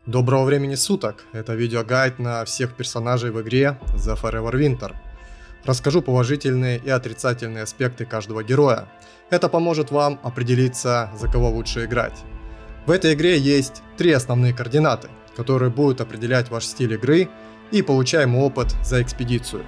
Доброго времени суток! Это видеогайд на всех персонажей в игре The Forever Winter. Расскажу положительные и отрицательные аспекты каждого героя. Это поможет вам определиться, за кого лучше играть. В этой игре есть три основные координаты, которые будут определять ваш стиль игры и получаемый опыт за экспедицию.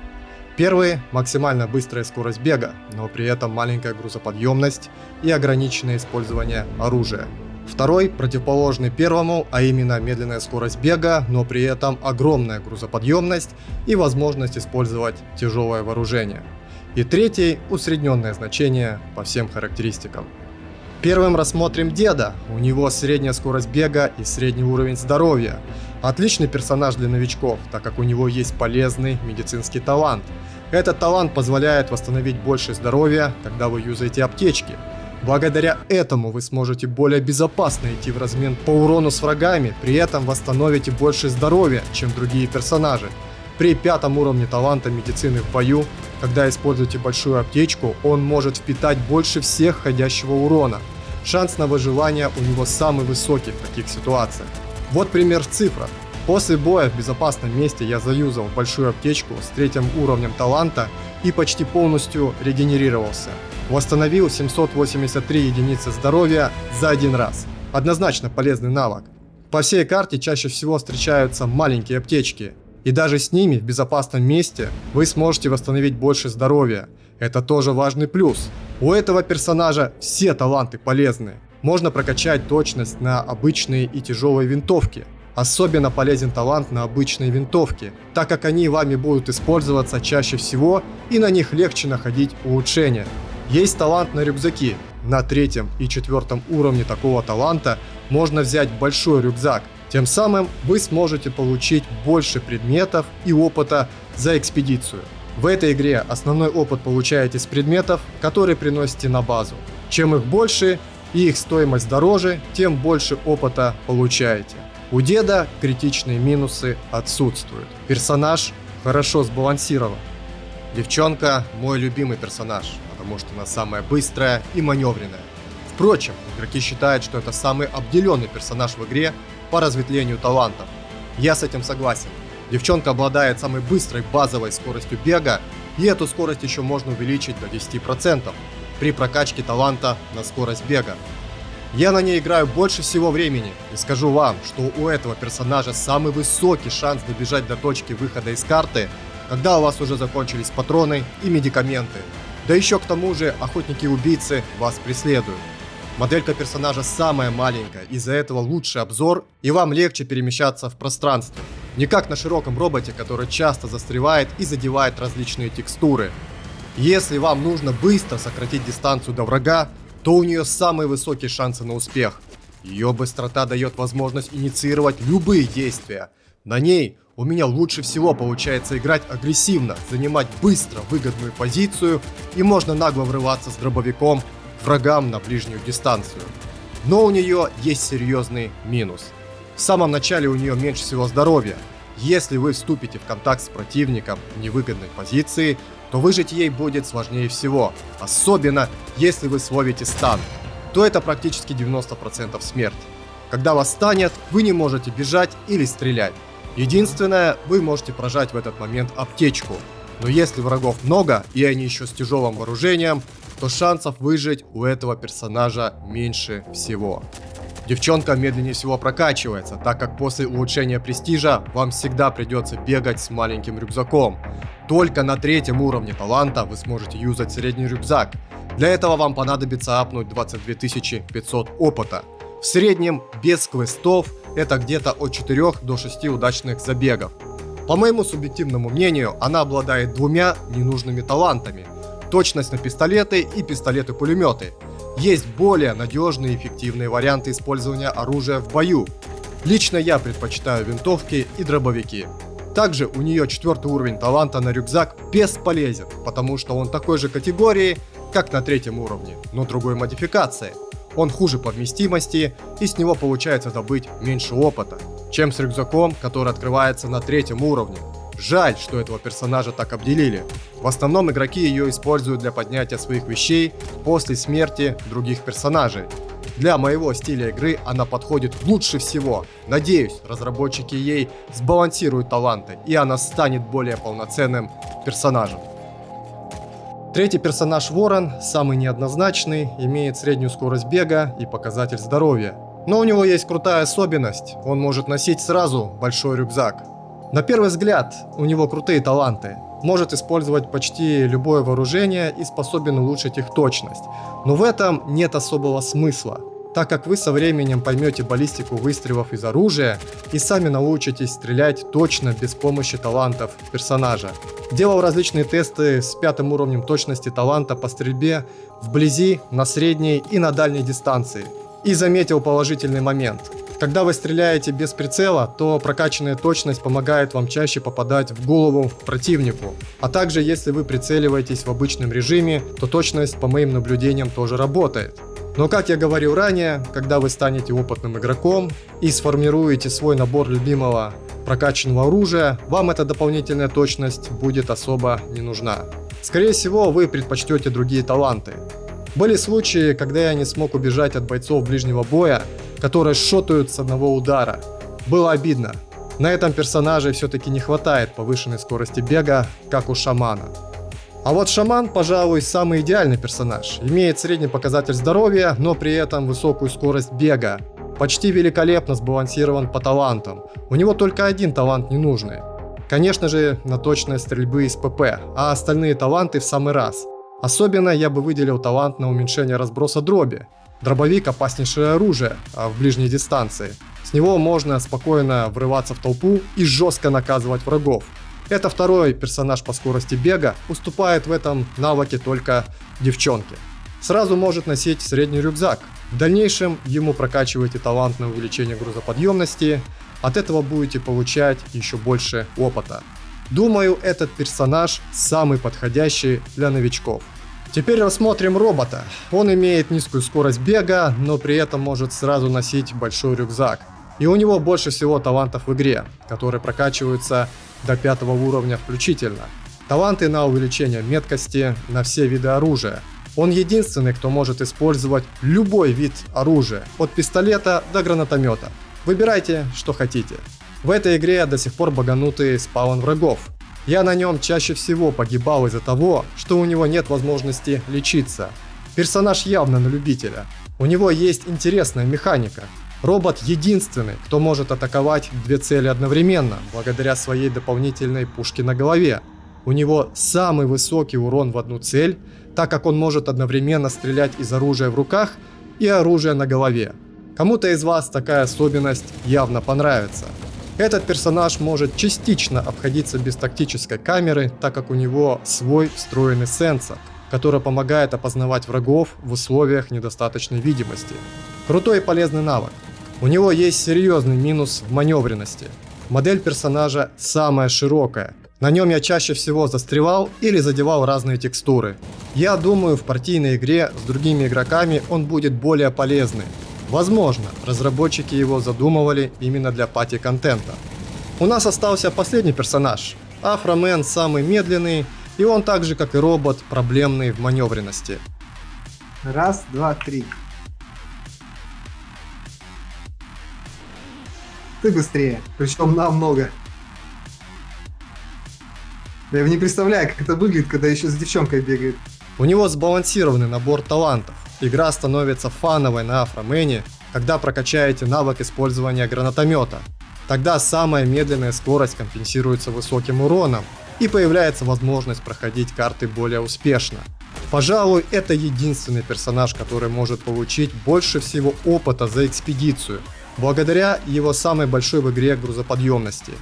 Первый – максимально быстрая скорость бега, но при этом маленькая грузоподъемность и ограниченное использование оружия. Второй, противоположный первому, а именно медленная скорость бега, но при этом огромная грузоподъемность и возможность использовать тяжелое вооружение. И третий, усредненное значение по всем характеристикам. Первым рассмотрим Деда. У него средняя скорость бега и средний уровень здоровья. Отличный персонаж для новичков, так как у него есть полезный медицинский талант. Этот талант позволяет восстановить больше здоровья, когда вы юзаете аптечки. Благодаря этому вы сможете более безопасно идти в размен по урону с врагами, при этом восстановите больше здоровья, чем другие персонажи. При 5 уровне таланта медицины в бою, когда используете большую аптечку, он может впитать больше всех входящего урона. Шанс на выживание у него самый высокий в таких ситуациях. Вот пример в цифрах. После боя в безопасном месте я заюзал большую аптечку с 3 уровнем таланта и почти полностью регенерировался. Восстановил 783 единицы здоровья за один раз. Однозначно полезный навык. По всей карте чаще всего встречаются маленькие аптечки. И даже с ними в безопасном месте вы сможете восстановить больше здоровья. Это тоже важный плюс. У этого персонажа все таланты полезны. Можно прокачать точность на обычные и тяжелые винтовки. Особенно полезен талант на обычные винтовки, так как они вами будут использоваться чаще всего и на них легче находить улучшения. Есть талант на рюкзаки. На 3 и 4 уровне такого таланта можно взять большой рюкзак. Тем самым вы сможете получить больше предметов и опыта за экспедицию. В этой игре основной опыт получаете с предметов, которые приносите на базу. Чем их больше и их стоимость дороже, тем больше опыта получаете. У Деда критичные минусы отсутствуют. Персонаж хорошо сбалансирован. Девчонка – мой любимый персонаж, потому что она самая быстрая и маневренная. Впрочем, игроки считают, что это самый обделенный персонаж в игре по разветвлению талантов. Я с этим согласен. Девчонка обладает самой быстрой базовой скоростью бега, и эту скорость еще можно увеличить до 10% при прокачке таланта на скорость бега. Я на ней играю больше всего времени, и скажу вам, что у этого персонажа самый высокий шанс добежать до точки выхода из карты, когда у вас уже закончились патроны и медикаменты. Да еще к тому же охотники-убийцы вас преследуют. Моделька персонажа самая маленькая, из-за этого лучший обзор и вам легче перемещаться в пространстве. Не как на широком роботе, который часто застревает и задевает различные текстуры. Если вам нужно быстро сократить дистанцию до врага, то у нее самые высокие шансы на успех. Ее быстрота дает возможность инициировать любые действия. На ней у меня лучше всего получается играть агрессивно, занимать быстро выгодную позицию и можно нагло врываться с дробовиком к врагам на ближнюю дистанцию. Но у нее есть серьезный минус. В самом начале у нее меньше всего здоровья. Если вы вступите в контакт с противником в невыгодной позиции, то выжить ей будет сложнее всего, особенно если вы словите стан, то это практически 90% смерть. Когда вас станет, вы не можете бежать или стрелять. Единственное, вы можете прожать в этот момент аптечку, но если врагов много и они еще с тяжелым вооружением, то шансов выжить у этого персонажа меньше всего. Девчонка медленнее всего прокачивается, так как после улучшения престижа вам всегда придется бегать с маленьким рюкзаком. Только на 3 уровне таланта вы сможете юзать средний рюкзак. Для этого вам понадобится апнуть 22 500 опыта. В среднем, без квестов, это где-то от 4 до 6 удачных забегов. По моему субъективному мнению, она обладает двумя ненужными талантами. Точность на пистолеты и пистолеты-пулеметы. Есть более надежные и эффективные варианты использования оружия в бою. Лично я предпочитаю винтовки и дробовики. Также у нее 4 уровень таланта на рюкзак бесполезен, потому что он такой же категории, как на 3 уровне, но другой модификации. Он хуже по вместимости и с него получается добыть меньше опыта, чем с рюкзаком, который открывается на 3 уровне. Жаль, что этого персонажа так обделили. В основном игроки ее используют для поднятия своих вещей после смерти других персонажей. Для моего стиля игры она подходит лучше всего. Надеюсь, разработчики ей сбалансируют таланты, и она станет более полноценным персонажем. Третий персонаж Ворон, самый неоднозначный, имеет среднюю скорость бега и показатель здоровья. Но у него есть крутая особенность, он может носить сразу большой рюкзак. На первый взгляд, у него крутые таланты. Может использовать почти любое вооружение и способен улучшить их точность. Но в этом нет особого смысла, так как вы со временем поймете баллистику выстрелов из оружия и сами научитесь стрелять точно без помощи талантов персонажа. Делал различные тесты с 5 уровнем точности таланта по стрельбе вблизи, на средней и на дальней дистанции. И заметил положительный момент. Когда вы стреляете без прицела, то прокачанная точность помогает вам чаще попадать в голову противнику. А также, если вы прицеливаетесь в обычном режиме, то точность, по моим наблюдениям, тоже работает. Но, как я говорил ранее, когда вы станете опытным игроком и сформируете свой набор любимого прокачанного оружия, вам эта дополнительная точность будет особо не нужна. Скорее всего, вы предпочтете другие таланты. Были случаи, когда я не смог убежать от бойцов ближнего боя, которые шотают с одного удара. Было обидно. На этом персонаже все-таки не хватает повышенной скорости бега, как у шамана. А вот шаман, пожалуй, самый идеальный персонаж. Имеет средний показатель здоровья, но при этом высокую скорость бега. Почти великолепно сбалансирован по талантам. У него только один талант ненужный. Конечно же, на точность стрельбы из ПП, а остальные таланты в самый раз. Особенно я бы выделил талант на уменьшение разброса дроби. Дробовик – опаснейшее оружие в ближней дистанции. С него можно спокойно врываться в толпу и жестко наказывать врагов. Это второй персонаж по скорости бега, уступает в этом навыке только девчонке. Сразу может носить средний рюкзак. В дальнейшем ему прокачиваете талант на увеличение грузоподъемности, от этого будете получать еще больше опыта. Думаю, этот персонаж самый подходящий для новичков. Теперь рассмотрим робота. Он имеет низкую скорость бега, но при этом может сразу носить большой рюкзак. И у него больше всего талантов в игре, которые прокачиваются до 5 уровня включительно. Таланты на увеличение меткости на все виды оружия. Он единственный, кто может использовать любой вид оружия, от пистолета до гранатомета. Выбирайте, что хотите. В этой игре до сих пор баганутый спаун врагов. Я на нем чаще всего погибал из-за того, что у него нет возможности лечиться. Персонаж явно на любителя. У него есть интересная механика. Робот единственный, кто может атаковать две цели одновременно, благодаря своей дополнительной пушке на голове. У него самый высокий урон в одну цель, так как он может одновременно стрелять из оружия в руках и оружия на голове. Кому-то из вас такая особенность явно понравится. Этот персонаж может частично обходиться без тактической камеры, так как у него свой встроенный сенсор, который помогает опознавать врагов в условиях недостаточной видимости. Крутой и полезный навык. У него есть серьезный минус в маневренности. Модель персонажа самая широкая. На нем я чаще всего застревал или задевал разные текстуры. Я думаю, в партийной игре с другими игроками он будет более полезный. Возможно, разработчики его задумывали именно для пати-контента. У нас остался последний персонаж. Афромен самый медленный, и он так же, как и робот, проблемный в маневренности. Раз, два, три. Ты быстрее, причем намного. Я не представляю, как это выглядит, когда еще с девчонкой бегает. У него сбалансированный набор талантов. Игра становится фановой на Афромене, когда прокачаете навык использования гранатомета. Тогда самая медленная скорость компенсируется высоким уроном, и появляется возможность проходить карты более успешно. Пожалуй, это единственный персонаж, который может получить больше всего опыта за экспедицию, благодаря его самой большой в игре грузоподъемности.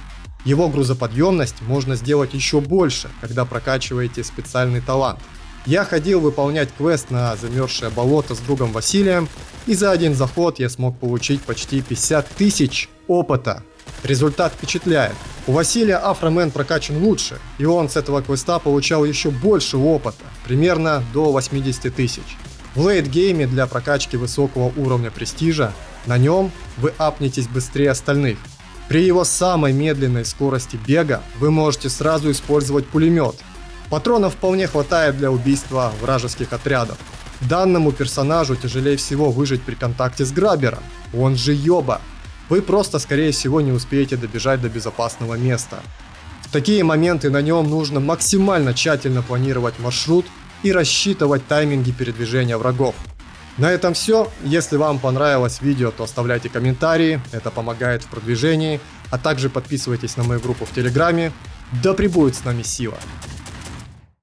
Его грузоподъемность можно сделать еще больше, когда прокачиваете специальный талант. Я ходил выполнять квест на замерзшее болото с другом Василием, и за один заход я смог получить почти 50 тысяч опыта. Результат впечатляет. У Василия Афромен прокачан лучше, и он с этого квеста получал еще больше опыта, примерно до 80 тысяч. В лейт-гейме для прокачки высокого уровня престижа на нем вы апнетесь быстрее остальных. При его самой медленной скорости бега вы можете сразу использовать пулемет. Патронов вполне хватает для убийства вражеских отрядов. Данному персонажу тяжелее всего выжить при контакте с Грабером, он же Йоба. Вы просто, скорее всего, не успеете добежать до безопасного места. В такие моменты на нем нужно максимально тщательно планировать маршрут и рассчитывать тайминги передвижения врагов. На этом все. Если вам понравилось видео, то оставляйте комментарии, это помогает в продвижении, а также подписывайтесь на мою группу в Телеграме. Да пребудет с нами сила!